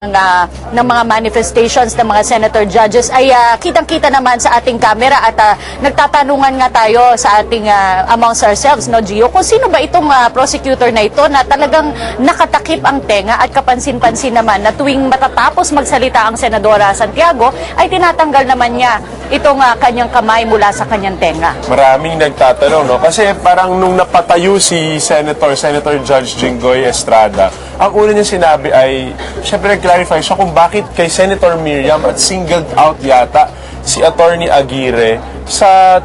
ng mga manifestations ng mga senator judges ay kitang-kita naman sa ating camera at nagtatanungan nga tayo sa ating amongst ourselves, no, Gio, kung sino ba itong prosecutor na ito na talagang nakatakip ang tenga at kapansin-pansin naman na tuwing matatapos magsalita ang Senadora Santiago ay tinatanggal naman niya itong kanyang kamay mula sa kanyang tenga. Maraming nagtatanong, no? Kasi parang nung napatayo si Senator Judge Jinggoy Estrada, ang una niya sinabi ay, syempre nag-clarify siya kung bakit kay Senator Miriam at singled out yata si Attorney Aguirre sa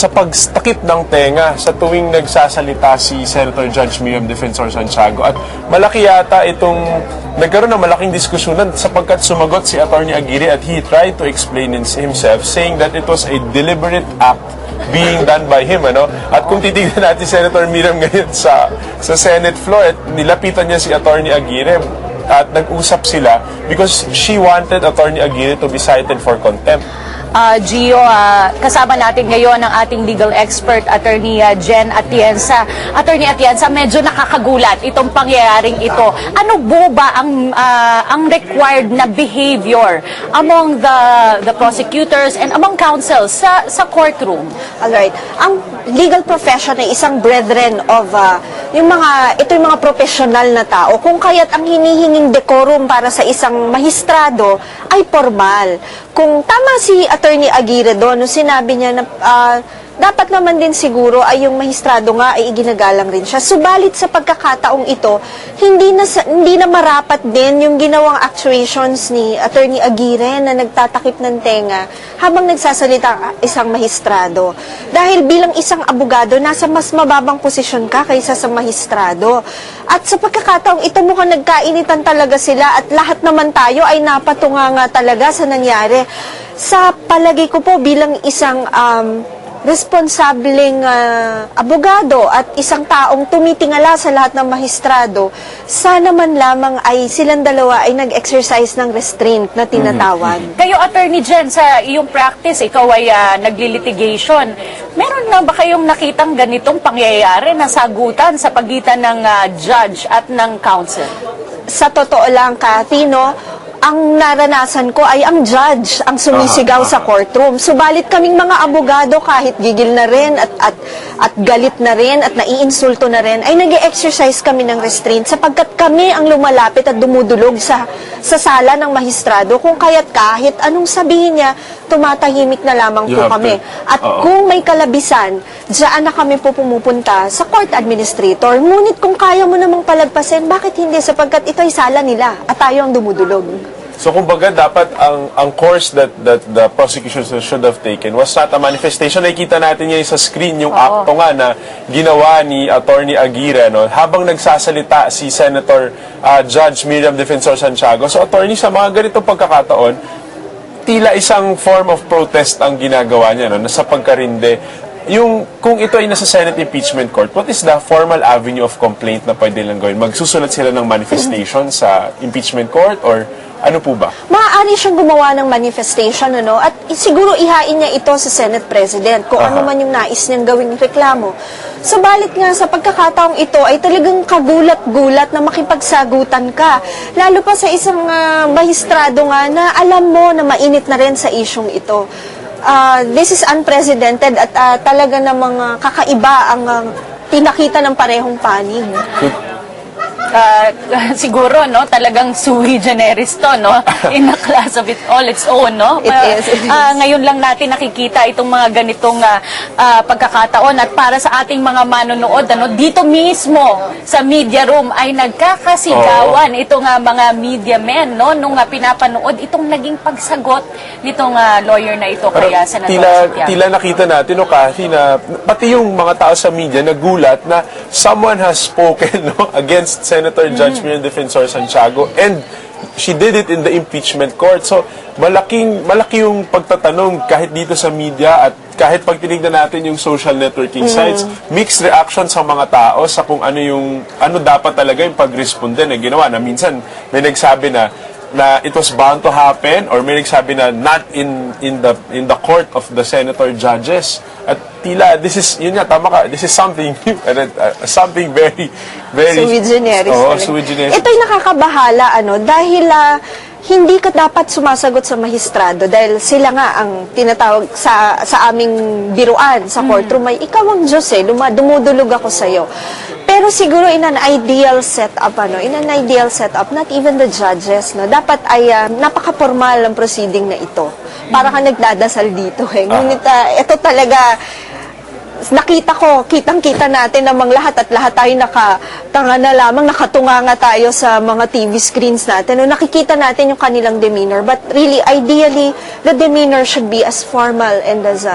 pagtakip ng tenga sa tuwing nagsasalita si Senator Judge Miriam Defensor Santiago. At malaki yata nagkaroon ng malaking diskusyonan sapagkat sumagot si Attorney Aguirre at he tried to explain himself saying that it was a deliberate act being done by him, ano? At kung titignan natin Senator Miriam ngayon sa Senate floor, at nilapitan niya si Attorney Aguirre at nag-usap sila because she wanted Attorney Aguirre to be cited for contempt. Gio, kasama natin ngayon ang ating legal expert, Attorney Jen Atienza. Attorney Atienza, medyo nakakagulat itong pangyayaring ito. Ano ba ang required na behavior among the prosecutors and among counsel sa courtroom? Alright. Ang legal profession ay isang brethren of yung mga professional na tao. Kung kaya't ang hinihinging decorum para sa isang mahistrado ay formal. Kung tama si Attorney Aguirre doon, nung sinabi niya na dapat naman din siguro ay yung mahistrado nga ay iginagalang rin siya. Subalit sa pagkakataong ito, hindi na marapat din yung ginawang actuations ni Attorney Aguirre na nagtatakip ng tenga habang nagsasalita isang mahistrado. Dahil bilang isang abogado, nasa mas mababang posisyon ka kaysa sa mahistrado. At sa pagkakataong ito mukhang nagkainitan talaga sila at lahat naman tayo ay napatunga nga talaga sa nangyari. Sa palagay ko po bilang isang responsableng abogado at isang taong tumitingala sa lahat ng mahistrado, sana man lamang ay silang dalawa ay nag-exercise ng restraint na tinatawag. Kayo, Attorney Jen, sa iyong practice, ikaw ay naglilitigation. Meron na ba kayong nakitang ganitong pangyayari na sagutan sa pagitan ng judge at ng counsel? Sa totoo lang, Kathy, no, ang naranasan ko ay ang judge ang sumisigaw sa courtroom. Subalit kaming mga abogado, kahit gigil na rin at galit na rin at naiinsulto na rin, ay nag-exercise kami ng restraint sapagkat kami ang lumalapit at dumudulog sa sala ng mahistrado. Kung kaya't kahit anong sabihin niya, tumatahimik na lamang po kami. At kung may kalabisan, diyan na kami po pumupunta sa court administrator. Ngunit kung kaya mo namang palagpasin, bakit hindi? Sapagkat ito ay sala nila at tayo ang dumudulog. So kumbaga dapat ang course that the prosecution should have taken was not a manifestation. Nakikita natin ngayon sa screen yung akto nga na ginawa ni Attorney Aguirre, no, habang nagsasalita si Senator Judge Miriam Defensor Santiago. So attorney, sa mga ganitong pagkakataon, tila isang form of protest ang ginagawa niya, no, sa pagkarinde. Kung ito ay nasa Senate impeachment court, what is the formal avenue of complaint na pwede lang gawin? Magsusulat sila ng manifestation sa impeachment court or ano po ba? Maaari siyang gumawa ng manifestation, ano? At siguro ihain niya ito sa Senate President kung ano man yung nais niyang gawing reklamo. Subalit nga sa pagkakataong ito ay talagang kagulat-gulat na makipagsagutan ka. Lalo pa sa isang mahistrado nga na alam mo na mainit na rin sa isyong ito. This is unprecedented at talaga namang kakaiba ang pinakita ng parehong panig. Siguro, no, talagang sui generis to, no, in a class of its own, no. It is. Ngayon lang natin nakikita itong mga ganitong pagkakataon at para sa ating mga manonood, ano, dito mismo sa media room ay nagkakasigawan itong mga media men, no, nung pinapanood itong naging pagsagot nitong lawyer na ito kaya Senator Santiago. Tila nakita natin, no, Kathy, na pati yung mga tao sa media nagulat na someone has spoken, no, against Senator Judge Miriam Defensor Santiago, and she did it in the impeachment court. So, malaki yung pagtatanong kahit dito sa media at kahit pag tinignan natin yung social networking sites, mixed reaction sa mga tao sa kung ano dapat talaga yung pag-responde na ginawa. Na minsan, may nagsabi na na it was bound to happen, or may nagsabi na not in the court of the senator judges. At tila, this is, yun nga, tama ka, this is something, something very, very... Sui generis. Oo, talaga. sui generis. Ito'y nakakabahala, dahil hindi ka dapat sumasagot sa mahistrado dahil sila nga ang tinatawag sa aming biruan sa courtroom ay ikaw ang Diyos dumudulog ako sa iyo. Pero siguro in an ideal setup not even the judges dapat ay napaka-formal ang proceeding na ito. Para ka nagdadasal dito Ngunit ito talaga nakita ko, kitang-kita natin namang lahat tayo nakatanga na lamang, nakatunga tayo sa mga TV screens natin. Nakikita natin yung kanilang demeanor. But really, ideally, the demeanor should be as formal and as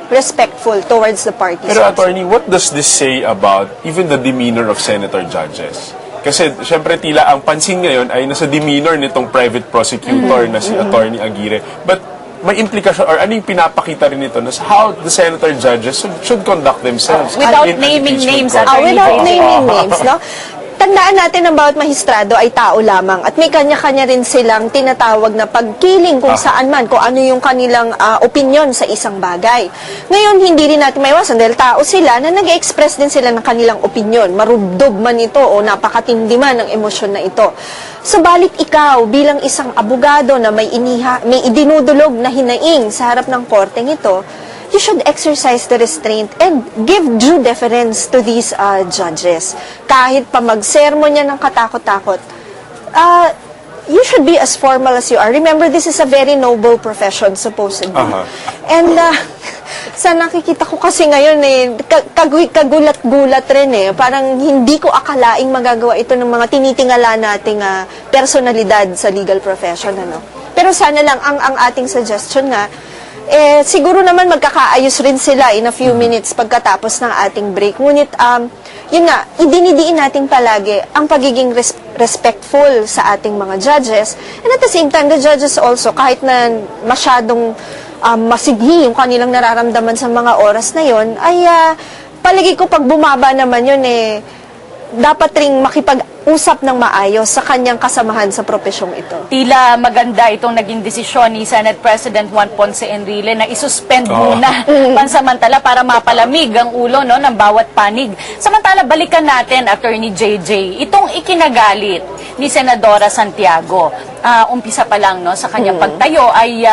respectful towards the parties. Pero attorney, what does this say about even the demeanor of senator judges? Kasi syempre tila ang pansin ngayon ay nasa demeanor nitong private prosecutor na si Attorney Aguirre. But may implikasyon or ano yung pinapakita rin ito na how the senator judges should conduct themselves Without in an naming impeachment names, process. Without naming names, Tandaan natin ang bawat mahistrado ay tao lamang at may kanya-kanya rin silang tinatawag na pagkiling kung saan man, kung ano yung kanilang opinion sa isang bagay. Ngayon, hindi rin natin maiwasan dahil tao sila na nag-express din sila ng kanilang opinion. Marubdob man ito o napakatindi man ang emosyon na ito. Subalit ikaw, bilang isang abogado na may idinudulog na hinaing sa harap ng korteng ito, you should exercise the restraint and give due deference to these judges. Kahit pa mag-sermon yan ng katakot-takot, you should be as formal as you are. Remember, this is a very noble profession, supposedly. And sa nakikita ko kasi ngayon, kagulat-gulat rin Parang hindi ko akalaing magagawa ito ng mga tinitingala nating personalidad sa legal profession. Pero sana lang, ang ating suggestion nga, siguro naman magkakaayos rin sila in a few minutes pagkatapos ng ating break. Ngunit, yun nga, idinidiin natin palagi ang pagiging respectful sa ating mga judges. And at the same time, the judges also, kahit na masyadong masighi yung kanilang nararamdaman sa mga oras na yon, ay palagi ko pag bumaba naman yun, dapat ring makipag-usap ng maayos sa kanyang kasamahan sa profesyong ito. Tila maganda itong naging desisyon ni Senate President Juan Ponce Enrile na isuspend muna pansamantala para mapalamig ang ulo ng bawat panig. Samantala, balikan natin, Attorney JJ, itong ikinagalit ni Senadora Santiago. Umpisa pa lang sa kanyang pagtayo ay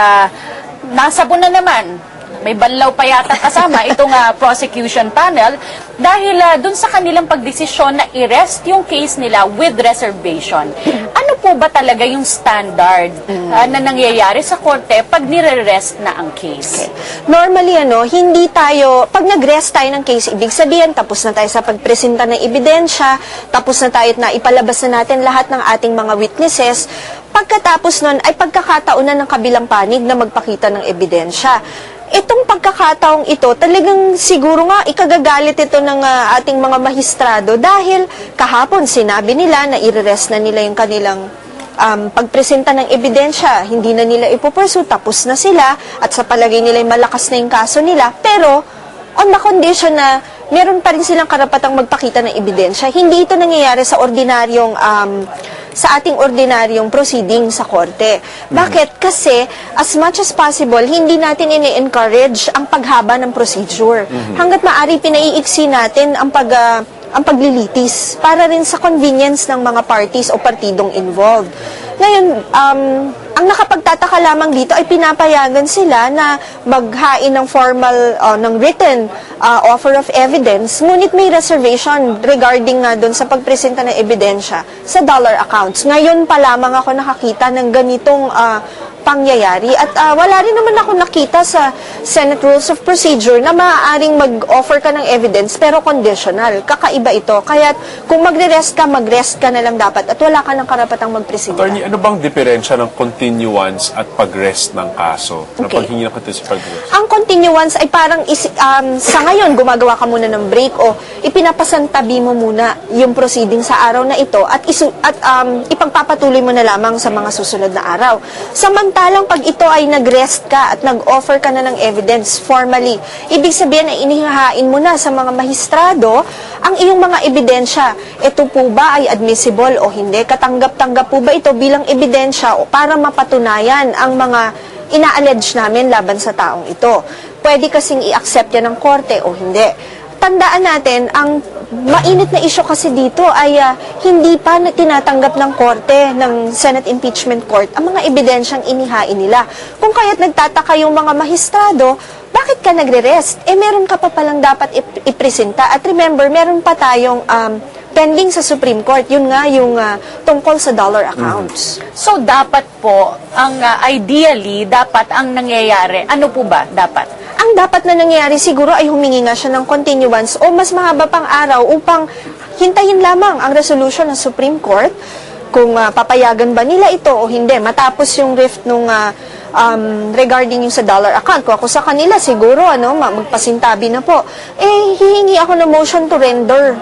nasabon na naman. May banlaw pa yata kasama itong prosecution panel dahil dun sa kanilang pagdesisyon na i-rest yung case nila with reservation. Ano po ba talaga yung standard na nangyayari sa korte pag nire-rest na ang case? Normally, hindi tayo, pag nag-rest tayo ng case, ibig sabihin, tapos na tayo sa pagpresenta ng ebidensya, tapos na tayo na ipalabas na natin lahat ng ating mga witnesses, pagkatapos nun ay pagkakataon na ng kabilang panig na magpakita ng ebidensya. Itong pagkakataong ito, talagang siguro nga ikagagalit ito ng ating mga mahistrado dahil kahapon sinabi nila na i-rest na nila yung kanilang pagpresenta ng ebidensya. Hindi na nila ipupursue, tapos na sila at sa palagay nila malakas na yung kaso nila. Pero on the condition na meron pa rin silang karapatang magpakita ng ebidensya. Hindi ito nangyayari sa ordinaryong sa ating ordinaryong proceeding sa korte. Bakit? Kasi, as much as possible, hindi natin ini-encourage ang paghaba ng procedure. Hanggat maaari, pinaiiksi natin ang paglilitis para rin sa convenience ng mga parties o partidong involved. Ngayon, ang nakapagtataka lamang dito ay pinapayagan sila na maghain ng formal, ng written offer of evidence, ngunit may reservation regarding nga doon sa pagpresenta ng ebidensya sa dollar accounts. Ngayon pa lamang ako nakakita ng ganitong pangyayari at wala rin naman ako nakita sa Senate Rules of Procedure na maaaring mag-offer ka ng evidence pero conditional. Kakaiba ito. Kaya kung magre-rest ka na lang dapat at wala ka ng karapatang magpresenta. Attorney, ano bang diferensya ng continuance at pag-rest ng kaso? Na paghingi ng kasi pag-rest? Ang continuance ay parang sa ngayon gumagawa ka muna ng break o ipinapasantabi mo muna yung proceeding sa araw na ito at ipagpapatuloy mo na lamang sa mga susunod na araw. Samantala Samantalang pag ito ay nag-rest ka at nag-offer ka na ng evidence formally, ibig sabihin na inihahain mo na sa mga mahistrado ang iyong mga ebidensya. Ito po ba ay admissible o hindi? Katanggap-tanggap po ba ito bilang ebidensya o para mapatunayan ang mga ina-allege namin laban sa taong ito? Pwede kasing i-accept yan ng korte o hindi. Tandaan natin, ang mainit na isyu kasi dito ay hindi pa tinatanggap ng korte, ng Senate Impeachment Court, ang mga ebidensyang inihain nila. Kung kaya't nagtataka yung mga mahistrado, bakit ka nagre-rest? Meron ka pa palang dapat ipresenta. At remember, meron pa tayong pending sa Supreme Court. Yun nga yung tungkol sa dollar accounts. So dapat po, ideally, dapat ang nangyayari, ano po ba dapat? Ang dapat na nangyayari siguro ay humingi nga siya ng continuance o mas mahaba pang araw upang hintayin lamang ang resolution ng Supreme Court kung papayagan ba nila ito o hindi. Matapos yung rift nung regarding yung sa dollar account. Kung ako sa kanila, siguro magpasintabi na po. Hihingi ako ng motion to render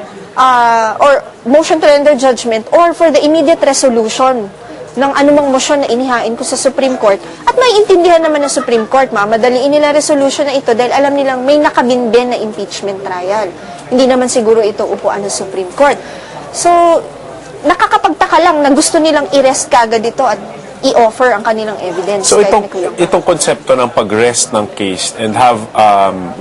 or motion to render judgment or for the immediate resolution ng anumang motion na inihain ko sa Supreme Court. At may intindihan naman ng Supreme Court, madaliin nila resolution na ito dahil alam nilang may nakabinbin na impeachment trial. Hindi naman siguro ito upuan ng Supreme Court. So, nakakapagtaka lang na gusto nilang i-rest kagad ito at i-offer ang kanilang evidence. So itong konsepto ng pag-rest ng case and have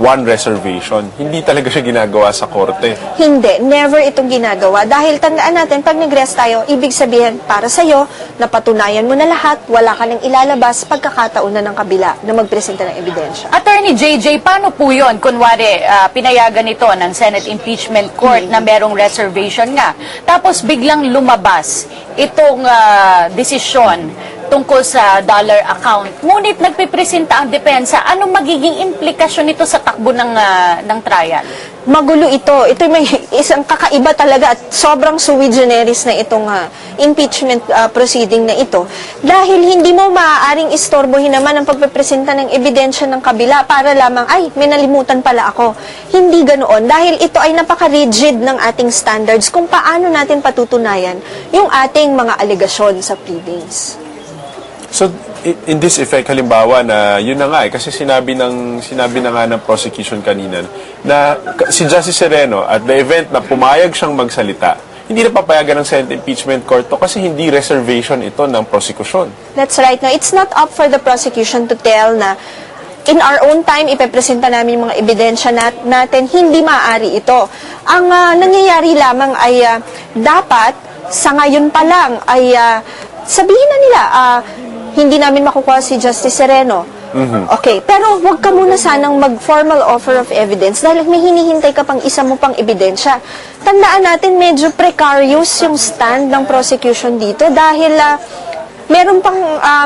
one reservation, hindi talaga siya ginagawa sa korte. Hindi, never itong ginagawa. Dahil tandaan natin, pag nag-rest tayo, ibig sabihin, para sa'yo, napatunayan mo na lahat, wala ka nang ilalabas, pagkakataon na ng kabila na magpresenta ng ebidensya. Attorney JJ, paano po yun? Kunwari, pinayagan ito ng Senate Impeachment Court na merong reservation nga. Tapos biglang lumabas itong desisyon tungkol sa dollar account. Ngunit nagpipresenta ang depensa. Anong magiging implikasyon nito sa takbo ng trial? Magulo ito. Ito may isang kakaiba talaga at sobrang sui generis na itong impeachment proceeding na ito. Dahil hindi mo maaaring istorbohin naman ang pagpipresenta ng ebidensya ng kabila para lamang, ay, may nalimutan pala ako. Hindi ganoon. Dahil ito ay napaka-rigid ng ating standards kung paano natin patutunayan yung ating mga alegasyon sa pleadings. So, in this effect, halimbawa na, yun na nga kasi sinabi na nga ng prosecution kanina na si Justice Sereno at the event na pumayag siyang magsalita, hindi na papayagan ng Senate Impeachment Court to kasi hindi reservation ito ng prosecution. That's right. Now, it's not up for the prosecution to tell na in our own time, ipepresenta namin yung mga ebidensya natin, hindi maaari ito. Ang nangyayari lamang ay dapat, sa ngayon pa lang, ay sabihin na nila, hindi namin makukuha si Justice Sereno. Okay, pero huwag ka muna sanang mag-formal offer of evidence dahil may hinihintay ka pang isa mo pang ebidensya. Tandaan natin, medyo precarious yung stand ng prosecution dito dahil meron pang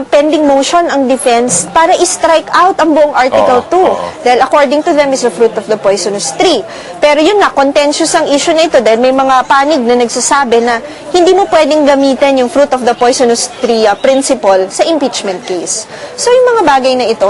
pending motion ang defense para i-strike out ang buong Article 2. Dahil according to them is the fruit of the poisonous tree. Pero yun nga, contentious ang issue na ito dahil may mga panig na nagsasabi na hindi mo pwedeng gamitin yung fruit of the poisonous tree principle sa impeachment case. So yung mga bagay na ito,